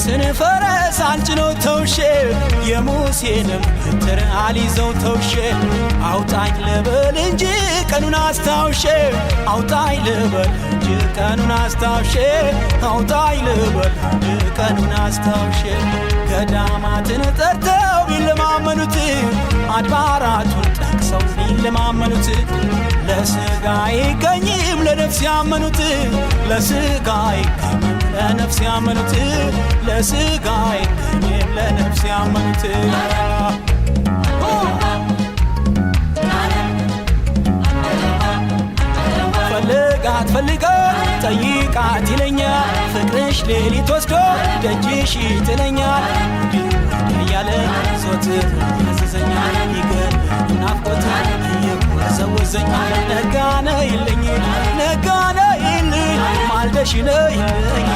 የሙሴን ፈረስ አንጭነው ተውሼ የሙሴንም በትር አልይዘው ተውሼ አውጣኝ ልበል እንጂ ቀኑን አስታውሼ አውጣኝ ልበል እንጂ ቀኑን አስታውሼ አውጣኝ ልበል እንጂ ቀኑን አስታውሼ ገዳማትን ጠርተው ቢለማመኑት አድባራቱን ጠቅሰው ቢለማመኑት ለሥጋ አይገኝም ለነፍስ ያመኑት ለሥጋ አይገኝም ለነፍስ ያመኑት ለሥጋ አይገኝም ለነፍስ ያመኑት ፈልጋት ፈልጋት ጠይቃት ይለኛል ፍቅርሽ ሌሊት ወስዶ ደጅሽ ይጥለኛል እያለ ዞትር ያዘዘኛል ይገር ናፍቆት እየወዘወዘኛል ነጋነ ይልኝ ማልደሽ ነይልኝ